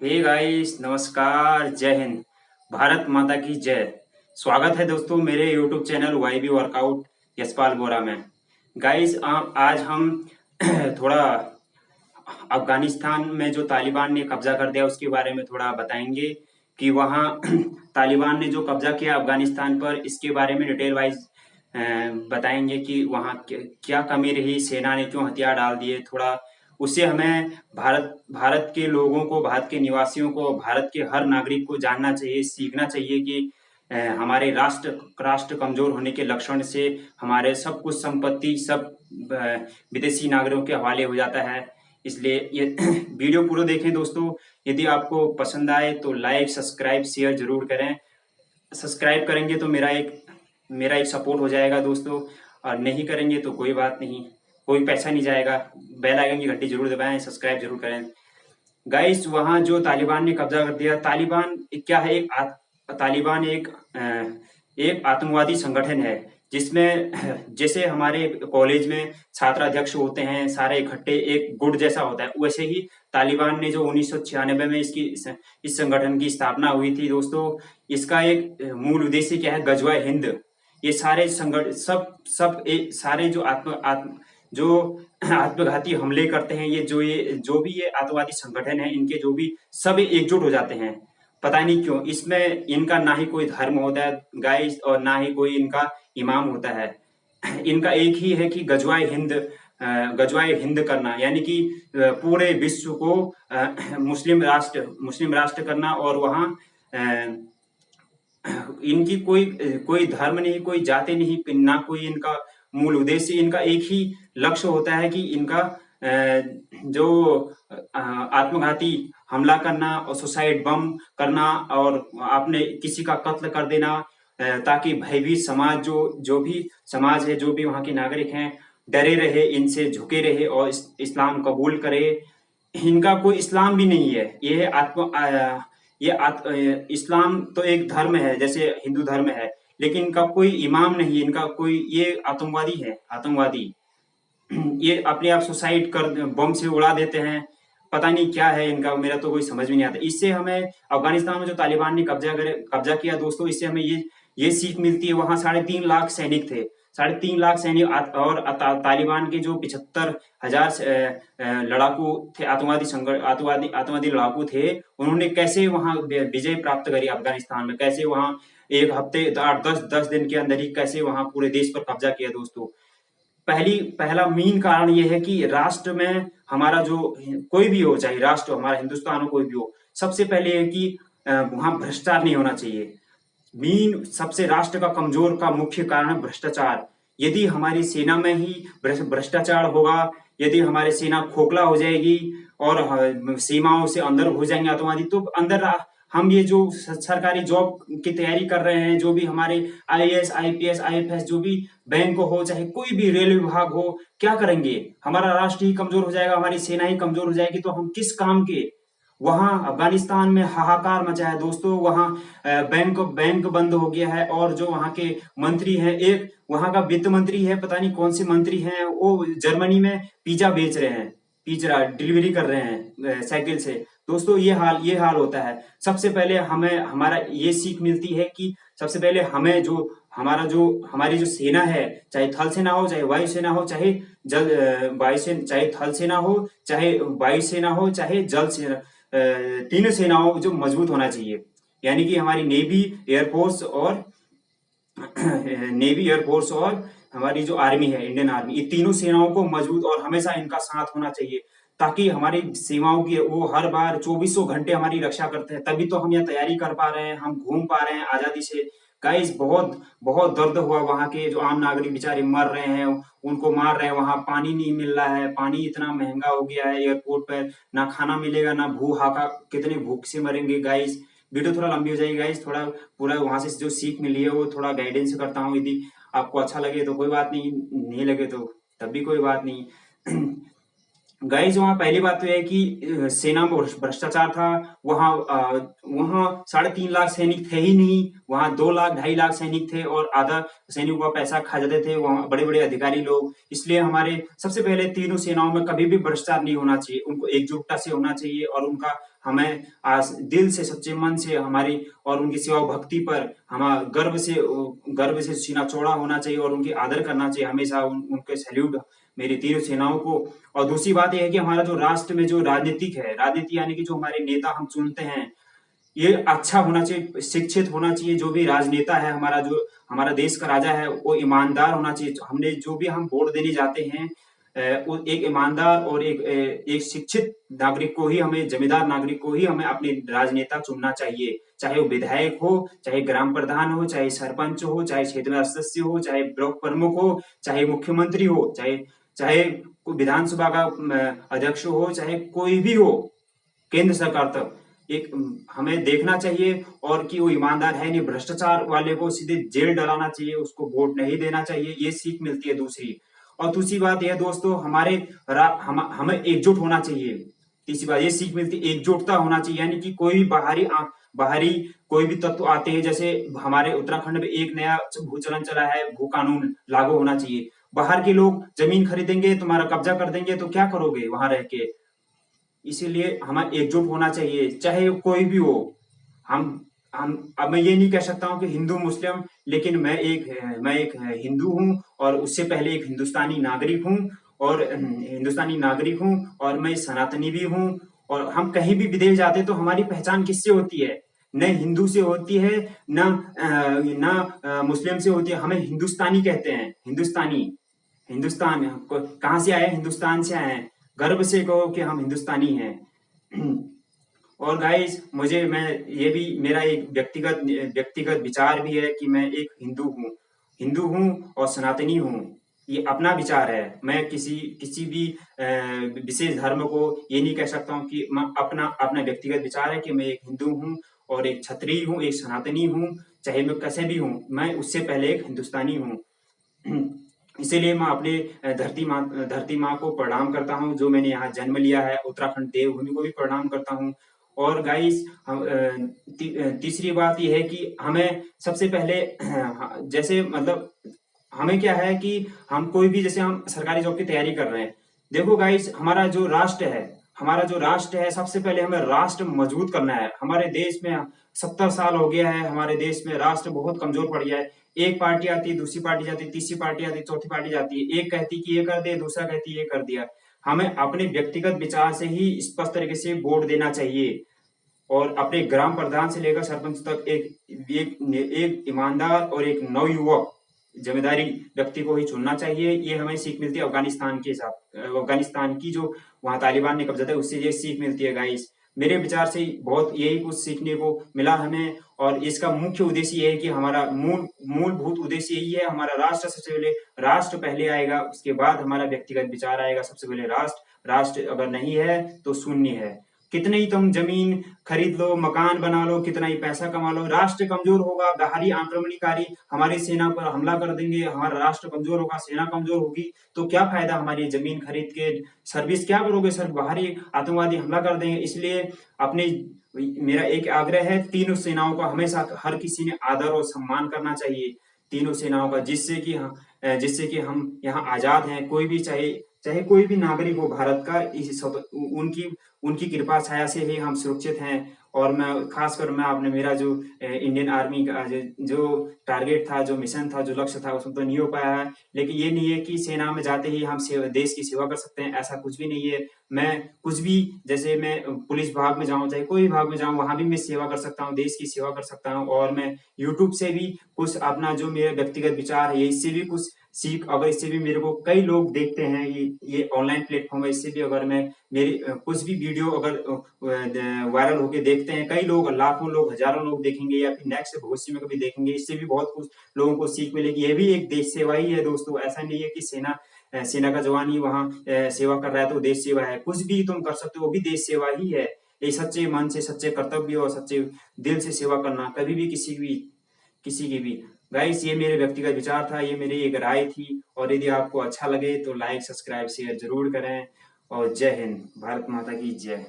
Hey guys, नमस्कार, जय हिंद। भारत माता की जय। स्वागत है दोस्तों मेरे YouTube channel YB workout Yashpal गोरा में। गाइस, आज हम थोड़ा अफगानिस्तान में जो तालिबान ने कब्जा कर दिया उसके बारे में थोड़ा बताएंगे कि वहाँ तालिबान ने जो कब्जा किया अफगानिस्तान पर, इसके बारे में डिटेल वाइज बताएंगे कि वहाँ क्या कमी रही, सेना ने क्यों हथियार डाल दिए। थोड़ा उससे हमें भारत भारत के लोगों को, भारत के निवासियों को, भारत के हर नागरिक को जानना चाहिए, सीखना चाहिए कि हमारे राष्ट्र कमजोर होने के लक्षण से हमारे सब कुछ संपत्ति सब विदेशी नागरिकों के हवाले हो जाता है। इसलिए ये वीडियो पूरा देखें दोस्तों। यदि आपको पसंद आए तो लाइक, सब्सक्राइब, शेयर जरूर करें। सब्सक्राइब करेंगे तो मेरा एक सपोर्ट हो जाएगा दोस्तों, और नहीं करेंगे तो कोई बात नहीं, कोई पैसा नहीं जाएगा। बेल आइकन की घंटी जरूर दबाएं, सब्सक्राइब जरूर करें। गाइस, वहां जो तालिबान ने कब्जा कर दिया, तालिबान क्या है? तालिबान एक आतंकवादी संगठन है जिसमें जैसे हमारे कॉलेज में छात्राध्यक्ष होते हैं सारे इकट्ठे, एक गुट जैसा होता है, वैसे ही तालिबान ने जो 1996 में इस संगठन की स्थापना हुई थी दोस्तों। इसका एक मूल उद्देश्य क्या है? गजवा हिंद। ये सारे संगठन सारे जो आत्मघाती हमले करते हैं, ये जो भी ये आतंकवादी संगठन है, इनके जो भी सब एकजुट हो जाते हैं। पता नहीं क्यों इसमें इनका ना ही कोई धर्म होता है गाइस, और ना ही कोई इनका इमाम होता है। इनका एक ही है कि गजवाए हिंद करना, यानी कि पूरे विश्व को मुस्लिम राष्ट्र करना। और वहाँ इनकी कोई कोई धर्म नहीं, कोई जाति नहीं, ना कोई इनका मूल उद्देश्य। इनका एक ही लक्ष्य होता है कि इनका जो आत्मघाती हमला करना और सुसाइड बम करना और आपने किसी का कत्ल कर देना, ताकि भयभीत समाज, जो भी समाज है, जो भी वहाँ के नागरिक हैं, डरे रहे, इनसे झुके रहे और इस्लाम कबूल करे। इनका कोई इस्लाम भी नहीं है, ये है इस्लाम तो एक धर्म है जैसे हिंदू धर्म है, लेकिन इनका कोई इमाम नहीं, इनका कोई, ये आतंकवादी है, आतंकवादी। ये अपने आप सुसाइड कर बम से उड़ा देते हैं। पता नहीं क्या है इनका, मेरा तो कोई समझ में नहीं आता। इससे हमें अफगानिस्तान में जो तालिबान ने कब्जा किया दोस्तों, इससे हमें ये सीख मिलती है। वहां 3.5 लाख सैनिक थे, 3.5 लाख सैनिक, और तालिबान के जो 75,000 लड़ाकू थे, आतंकवादी लड़ाकू थे, उन्होंने कैसे वहां विजय प्राप्त करी अफगानिस्तान में, कैसे वहां एक हफ्ते 8-10 दिन के अंदर ही कैसे वहां पूरे देश पर कब्जा किया दोस्तों। पहला मेन कारण यह है कि राष्ट्र में हमारा जो कोई भी हो, चाहे राष्ट्र हमारा हिंदुस्तान हो, कोई भी हो, सबसे पहले है कि वहां भ्रष्टाचार नहीं होना चाहिए। मेन सबसे राष्ट्र का कमजोर का मुख्य कारण है भ्रष्टाचार। यदि हमारी सेना में ही भ्रष्टाचार होगा, यदि हमारी सेना खोखला हो जाएगी और सीमाओं से अंदर हो जाएंगे आतंकवादी, तो अंदर हम ये जो सरकारी जॉब की तैयारी कर रहे हैं, जो भी हमारे आईएएस, आईपीएस, आईएफएस, जो भी बैंक हो, चाहे कोई भी रेलवे विभाग हो, क्या करेंगे? हमारा राष्ट्र ही कमजोर हो जाएगा, हमारी सेना ही कमजोर हो जाएगी, तो हम किस काम के? वहां अफगानिस्तान में हाहाकार मचा है दोस्तों। वहां बैंक बंद हो गया है, और जो वहां के मंत्री हैं, एक वहां का वित्त मंत्री है, पता नहीं कौन से मंत्री हैं, वो जर्मनी में पिज्जा बेच रहे हैं, पिज्जा डिलीवरी कर रहे हैं साइकिल से। दोस्तों, ये हाल होता है। सबसे पहले हमें हमारा ये सीख मिलती है कि सबसे पहले हमें हमारी जो सेना है, चाहे थल सेना हो, चाहे वायु सेना हो, चाहे चाहे थल सेना हो, चाहे वायु सेना हो, चाहे जल सेना, तीनों सेनाओं जो मजबूत होना चाहिए। यानी कि हमारी नेवी, एयरफोर्स और हमारी जो आर्मी है, इंडियन आर्मी, ये तीनों सेनाओं को मजबूत और हमेशा इनका साथ होना चाहिए, ताकि हमारी सीमाओं की वो हर बार चौबीसों घंटे हमारी रक्षा करते हैं। तभी तो हम यहाँ तैयारी कर पा रहे हैं, हम घूम पा रहे हैं आजादी से। गाइस, बहुत बहुत दर्द हुआ, वहां के जो आम नागरिक बेचारे मर रहे हैं, उनको मार रहे हैं, वहां पानी नहीं मिल रहा है, पानी इतना महंगा हो गया है एयरपोर्ट पर, ना खाना मिलेगा, ना हाका, कितने भूख से मरेंगे गाइस। वीडियो थोड़ा लंबी हो जाएगी गाइस, थोड़ा पूरा वहां से जो सीख मिली है वो थोड़ा गाइडेंस करता हूँ। यदि आपको अच्छा लगे तो कोई बात नहीं, नहीं लगे तो तब भी कोई बात नहीं। गाइस, वहां पहली बात तो यह है कि सेना में भ्रष्टाचार था। वहां 3.5 लाख सैनिक थे ही नहीं, वहां 2 लाख 2.5 लाख सैनिक थे, और आधा सैनिकों का पैसा खा जाते थे वहां बड़े बड़े अधिकारी लोग। इसलिए हमारे सबसे पहले तीनों सेनाओं में कभी भी भ्रष्टाचार नहीं होना चाहिए, उनको एकजुटता से होना चाहिए, और उनका हमें आज दिल से सच्चे मन से हमारी और उनकी सेवा भक्ति पर हम गर्व से सीना चौड़ा होना चाहिए और उनकी आदर करना चाहिए हमेशा। उनके सैल्यूट मेरी तीनों सेनाओं को। और दूसरी बात यह है कि हमारा जो राष्ट्र में जो राजनीतिक है, राजनीति यानी कि जो हमारे नेता हम चुनते हैं, ये अच्छा होना चाहिए, शिक्षित होना चाहिए। जो भी राजनेता है हमारा, जो हमारा देश का राजा है, वो ईमानदार होना चाहिए। हमने जो भी हम वोट देने जाते हैं, वो एक ईमानदार और एक शिक्षित नागरिक को ही हमें, जमींदार नागरिक को ही हमें अपने राजनेता चुनना चाहिए। चाहे वो विधायक हो, चाहे ग्राम प्रधान हो, चाहे सरपंच हो, चाहे क्षेत्र सदस्य हो, चाहे ब्लॉक प्रमुख हो, चाहे मुख्यमंत्री हो, चाहे चाहे विधानसभा का अध्यक्ष हो, चाहे कोई भी हो, केंद्र सरकार तक एक हमें देखना चाहिए। और कि वो ईमानदार है नहीं, भ्रष्टाचार वाले को सीधे जेल डलाना चाहिए, उसको वोट नहीं देना चाहिए। ये सीख मिलती है दूसरी। और दूसरी बात यह दोस्तों, हमें एकजुट होना चाहिए। तीसरी बात ये सीख मिलती है, एकजुटता होना चाहिए। यानी कि कोई भी बाहरी कोई भी तत्व आते हैं, जैसे हमारे उत्तराखंड में एक नया भूचलन चला है, भू कानून लागू होना चाहिए। बाहर के लोग जमीन खरीदेंगे, तुम्हारा कब्जा कर देंगे, तो क्या करोगे वहां रह के? इसीलिए हमें एकजुट होना चाहिए, चाहे कोई भी हो। हम अब मैं ये नहीं कह सकता हूँ कि हिंदू मुस्लिम, लेकिन मैं एक हिंदू हूँ और उससे पहले एक हिंदुस्तानी नागरिक हूँ। और मैं सनातनी भी हूँ। और हम कहीं भी विदेश जाते तो हमारी पहचान किससे होती है? न हिंदू से होती है, न मुस्लिम से होती है। हमें हिंदुस्तानी कहते हैं। हिंदुस्तान कहाँ से आए? हिंदुस्तान से आए हैं। गर्व से कहो कि हम हिंदुस्तानी हैं। और गाइस, ये भी मेरा एक व्यक्तिगत विचार भी है कि मैं एक हिंदू हूँ और सनातनी हूँ। ये अपना विचार है। मैं किसी भी विशेष धर्म को ये नहीं कह सकता हूँ कि मैं अपना व्यक्तिगत विचार है कि मैं एक हिंदू हूँ और एक क्षत्रिय हूँ, एक सनातनी हूँ। चाहे मैं कैसे भी हूँ, मैं उससे पहले एक हिंदुस्तानी हूँ। इसीलिए मैं अपने धरती माँ को प्रणाम करता हूँ, जो मैंने यहाँ जन्म लिया है। उत्तराखंड देवभूमि को भी प्रणाम करता हूँ। और गाइस, तीसरी बात यह है कि हमें सबसे पहले जैसे मतलब हमें क्या है कि हम कोई भी, जैसे हम सरकारी जॉब की तैयारी कर रहे हैं। देखो गाइस, हमारा जो राष्ट्र है, सबसे पहले हमें राष्ट्र मजबूत करना है। हमारे देश में 70 साल हो गया है, हमारे देश में राष्ट्र बहुत कमजोर पड़ गया है। एक पार्टी आती है, दूसरी पार्टी जाती है, तीसरी पार्टी आती है, चौथी पार्टी जाती है। एक कहती कि ये कर दे, दूसरा कहती ये कर दिया। हमें अपने व्यक्तिगत विचार से ही स्पष्ट तरीके से वोट देना चाहिए। और अपने ग्राम प्रधान से लेकर सरपंच तक एक ईमानदार और एक नवयुवक जिम्मेदारी व्यक्ति को ही चुनना चाहिए। ये हमें सीख मिलती है अफगानिस्तान की जो वहां तालिबान ने कब्जा था, उससे ये सीख मिलती है गाइस। मेरे विचार से बहुत यही कुछ सीखने को मिला हमें। और इसका मुख्य उद्देश्य ये है कि हमारा मूलभूत उद्देश्य यही है। हमारा राष्ट्र पहले आएगा, उसके बाद हमारा व्यक्तिगत विचार आएगा। सबसे पहले राष्ट्र अगर नहीं है तो शून्य है। कितने ही तुम जमीन खरीद लो, मकान बना लो, कितना ही पैसा कमा लो, राष्ट्र कमजोर होगा, बाहरी आक्रमणकारी हमारी सेना पर हमला कर देंगे, हमारा राष्ट्र कमजोर होगा, सेना कमजोर होगी, तो क्या फायदा हमारी जमीन खरीद के? सर्विस क्या करोगे सर? बाहरी आतंकवादी हमला कर देंगे। इसलिए मेरा एक आग्रह है, तीनों सेनाओं का हमेशा हर किसी ने आदर और सम्मान करना चाहिए, तीनों सेनाओं का, जिससे कि हम यहाँ आजाद हैं। कोई भी चाहे कोई भी नागरिक हो भारत का, उनकी कृपा छाया से ही हम सुरक्षित हैं। और खासकर मैं आपने मेरा जो इंडियन आर्मी का जो टारगेट था, जो मिशन था, जो लक्ष्य था, उसमें तो नहीं हो पाया है। लेकिन ये नहीं है कि सेना में जाते ही हम देश की सेवा कर सकते हैं, ऐसा कुछ भी नहीं है। मैं कुछ भी, जैसे मैं पुलिस विभाग में जाऊं, चाहे कोई विभाग में जाऊं, वहां भी मैं सेवा कर सकता हूं, देश की सेवा कर सकता हूं। और मैं यूट्यूब से भी कुछ अपना जो मेरा व्यक्तिगत विचार है, इससे भी कुछ सीख, अगर इससे भी मेरे को कई लोग देखते हैं, ये ऑनलाइन प्लेटफॉर्म है, इससे भी अगर मैं मेरी कुछ भी वीडियो अगर वायरल होके देखते हैं, कई लोग, लाखों लोग, हजारों लोग देखेंगे, या फिर नेक्स्ट भविष्य में कभी देखेंगे, इससे भी बहुत कुछ लोगों को सीख मिलेगी। ये भी एक देश सेवा ही है दोस्तों। ऐसा नहीं है कि सेना का जवान ही वहां सेवा कर रहा है तो देश सेवा है। कुछ भी तुम कर सकते हो, वो भी देश सेवा ही है। ये सच्चे मन से, सच्चे कर्तव्य और सच्चे दिल से सेवा करना, कभी भी किसी की भी। गाइस, ये मेरे व्यक्तिगत विचार था, ये मेरी एक राय थी। और यदि आपको अच्छा लगे तो लाइक, सब्सक्राइब, शेयर जरूर करें। और जय हिंद, भारत माता की जय।